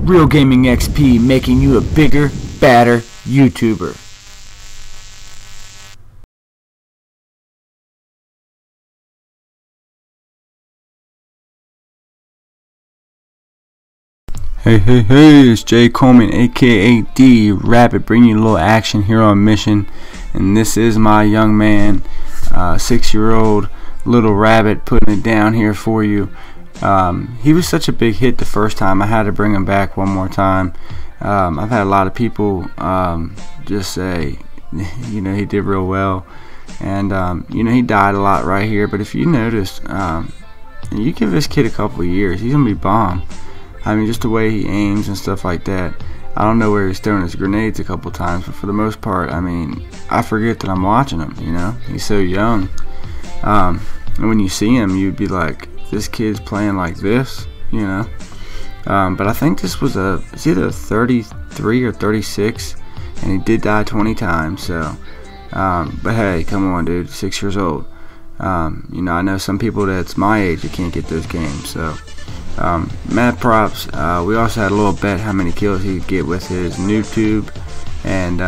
RealGamingXp, making you a bigger, badder YouTuber. Hey, it's Jay Coleman, aka D Rabbit, bringing you a little action here on Mission. And this is my young man, 6-year-old Little Rabbit, putting it down here for you. He was such a big hit the first time, I had to bring him back one more time. I've had a lot of people just say, you know, he did real well. And, you know, he died a lot right here. But if you notice, you give this kid a couple of years, he's going to be bomb. I mean, just the way he aims and stuff like that. I don't know where he's throwing his grenades a couple times, but for the most part, I mean, I forget that I'm watching him, you know? He's so young. And when you see him, you'd be like, this kid's playing like this, you know? But I think this was it's either 33 or 36, and he did die 20 times, so. But hey, come on, dude, 6 years old. You know, I know some people that's my age that can't get those games, so. Mad props. We also had a little bet how many kills he'd get with his new tube, and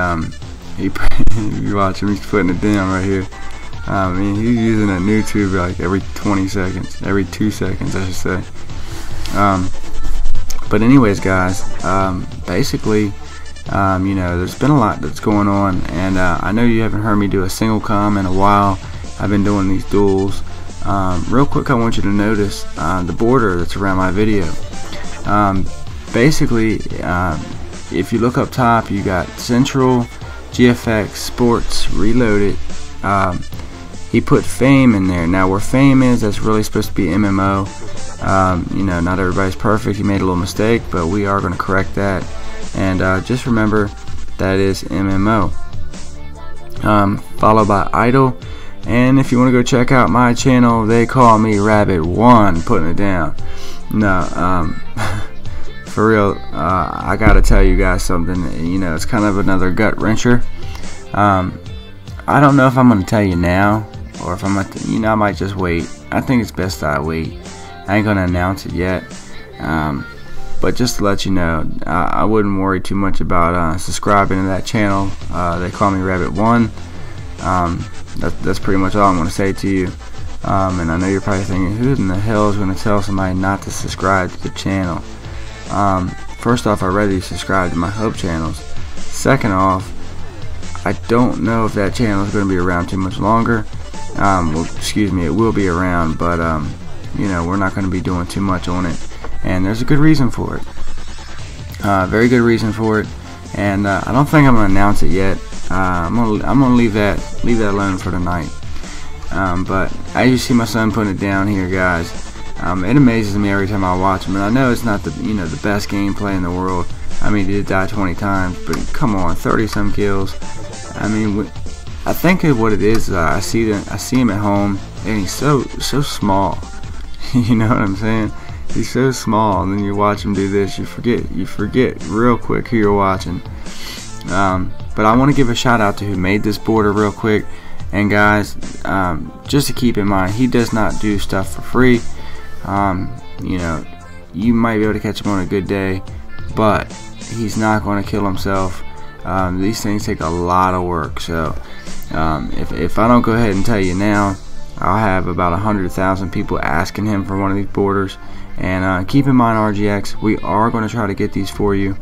you watch him, he's putting it down right here. I mean, he's using a new tube like every 20 seconds, every 2 seconds, I should say. But anyways, guys, basically, you know, there's been a lot that's going on, and I know you haven't heard me do a single comm in a while. I've been doing these duels. Real quick, I want you to notice the border that's around my video. Basically, if you look up top, you got Central, GFX, Sports, Reloaded. He put Fame in there. Now, where Fame is, that's really supposed to be MMO. You know, not everybody's perfect. He made a little mistake, but we are going to correct that. And just remember, that is MMO. Followed by Idle. And if you want to go check out my channel, they call me Rabbit1, putting it down. No, for real, I gotta tell you guys something. You know, it's kind of another gut wrencher. I don't know if I'm gonna tell you now, or if I'm gonna, you know, I might just wait. I think it's best I wait. I ain't gonna announce it yet. But just to let you know, I wouldn't worry too much about subscribing to that channel. They call me Rabbit1. That's pretty much all I'm going to say to you. And I know you're probably thinking, who in the hell is going to tell somebody not to subscribe to the channel? First off, I'd rather you subscribe to my hub channels. Second off, I don't know if that channel is going to be around too much longer. Well, excuse me, it will be around, but you know, we're not going to be doing too much on it, and there's a good reason for it. Very good reason for it, and I don't think I'm going to announce it yet. I'm gonna leave that alone for tonight. But as you see my son putting it down here, guys, it amazes me every time I watch him. And I know it's not the the best gameplay in the world. I mean, he did die 20 times, but come on, 30-some kills. I mean, I think what it is I see him at home, and he's so small. You know what I'm saying? He's so small, and then you watch him do this, you forget real quick who you're watching. But I want to give a shout out to who made this border real quick. And guys, just to keep in mind, he does not do stuff for free. You know, you might be able to catch him on a good day, but he's not going to kill himself. These things take a lot of work. So if I don't go ahead and tell you now, I'll have about 100,000 people asking him for one of these borders. And keep in mind, RGX, we are going to try to get these for you.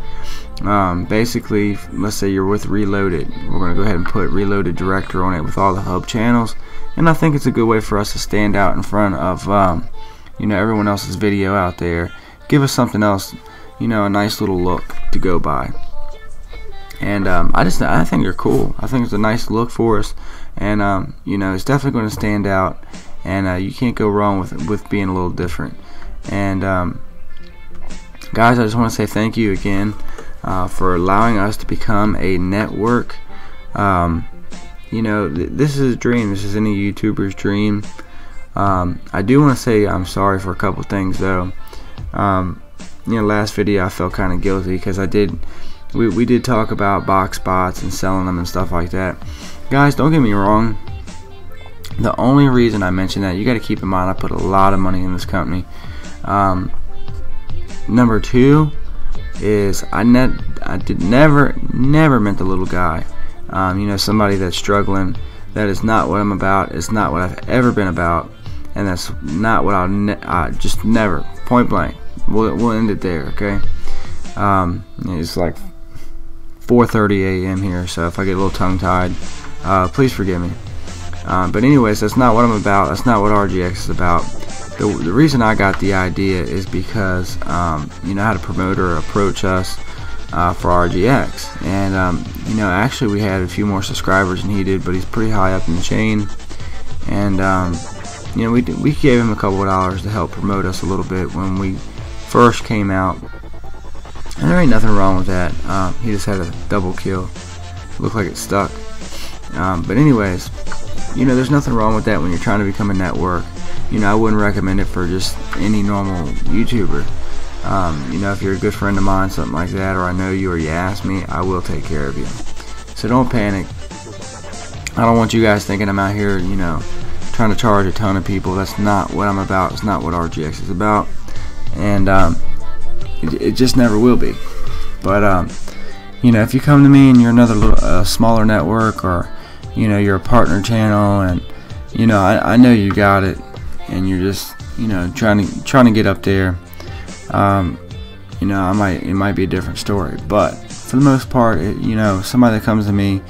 Basically, let's say you're with Reloaded, we're going to go ahead and put Reloaded Director on it with all the hub channels, and I think it's a good way for us to stand out in front of you know, everyone else's video out there. Give us something else, you know, a nice little look to go by. And I think they're cool. I think it's a nice look for us, and you know, it's definitely going to stand out, and you can't go wrong with being a little different. And guys, I just want to say thank you again for allowing us to become a network. You know, this is a dream. This is any YouTuber's dream. I do want to say I'm sorry for a couple things though. You know, last video I felt kind of guilty because we did talk about box bots and selling them and stuff like that. Guys, don't get me wrong. The only reason I mentioned that, you got to keep in mind, I put a lot of money in this company. Number two, is I never meant the little guy. You know, somebody that's struggling. That is not what I'm about. It's not what I've ever been about, and that's not what I just never. Point blank. We'll end it there, okay? It's like 4:30 a.m. here, so if I get a little tongue-tied, please forgive me. But anyways, that's not what I'm about. That's not what RGX is about. The reason I got the idea is because you know how to promote or approach us for RGX, and you know, actually we had a few more subscribers than he did, but he's pretty high up in the chain, and you know, we gave him a couple of dollars to help promote us a little bit when we first came out, and there ain't nothing wrong with that. He just had a double kill, looked like it stuck, but anyways, you know, there's nothing wrong with that when you're trying to become a network. You know, I wouldn't recommend it for just any normal YouTuber. You know, if you're a good friend of mine, something like that, or I know you, or you ask me, I will take care of you. So don't panic. I don't want you guys thinking I'm out here, you know, trying to charge a ton of people. That's not what I'm about. It's not what RGX is about, and it just never will be. But you know, if you come to me and you're another little smaller network, or you know, you're a partner channel, and you know, I know you got it, and you're just, you know, trying to get up there, you know, it might be a different story. But for the most part, you know, somebody that comes to me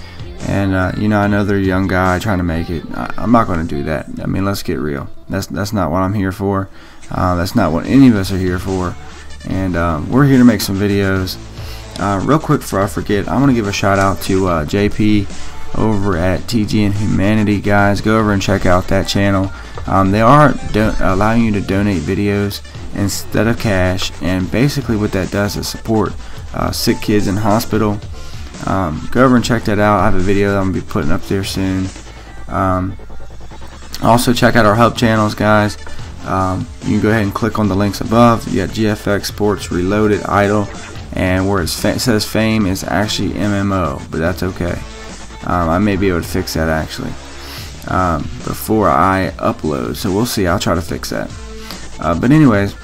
and you know, I know they're a young guy trying to make it, I'm not going to do that. I mean, let's get real. That's not what I'm here for. That's not what any of us are here for. And we're here to make some videos. Real quick before I forget, I want to give a shout out to JP over at TG and Humanity. Guys, go over and check out that channel. They are allowing you to donate videos instead of cash, and basically what that does is support sick kids in hospital. Go over and check that out. I have a video that I'm going to be putting up there soon. Also check out our hub channels, guys. You can go ahead and click on the links above. You got GFX Sports Reloaded Idle, and where it says Fame is actually MMO, but that's okay. I may be able to fix that actually before I upload, so we'll see. I'll try to fix that. But anyways,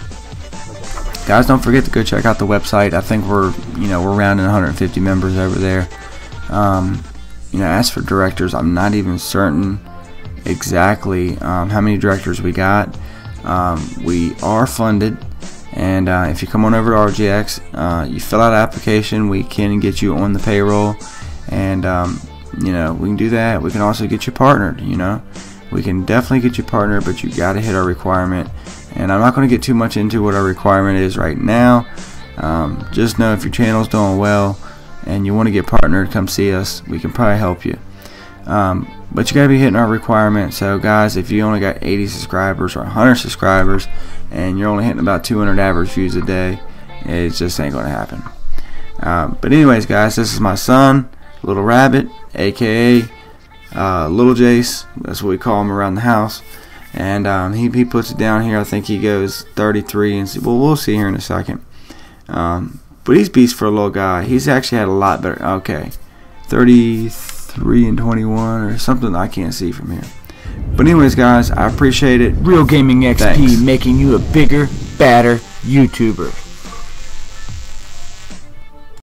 guys, don't forget to go check out the website. I think we're rounding 150 members over there. You know, as for directors, I'm not even certain exactly how many directors we got. We are funded, and if you come on over to RGX, you fill out an application, we can get you on the payroll, and you know, we can do that. We can also get you partnered. You know, we can definitely get you partnered, but you got to hit our requirement. And I'm not going to get too much into what our requirement is right now. Just know if your channel's doing well and you want to get partnered, come see us. We can probably help you. But you got to be hitting our requirement. So guys, if you only got 80 subscribers or 100 subscribers and you're only hitting about 200 average views a day, it just ain't going to happen. But anyways, guys, this is my son, Little Rabbit, aka Little Jace. That's what we call him around the house. And he puts it down here. I think he goes 33, and well, we'll see here in a second. But he's beast for a little guy. He's actually had a lot better. Okay, 33 and 21 or something I can't see from here. But anyways, guys, I appreciate it. RealGamingXp making you a bigger, badder YouTuber.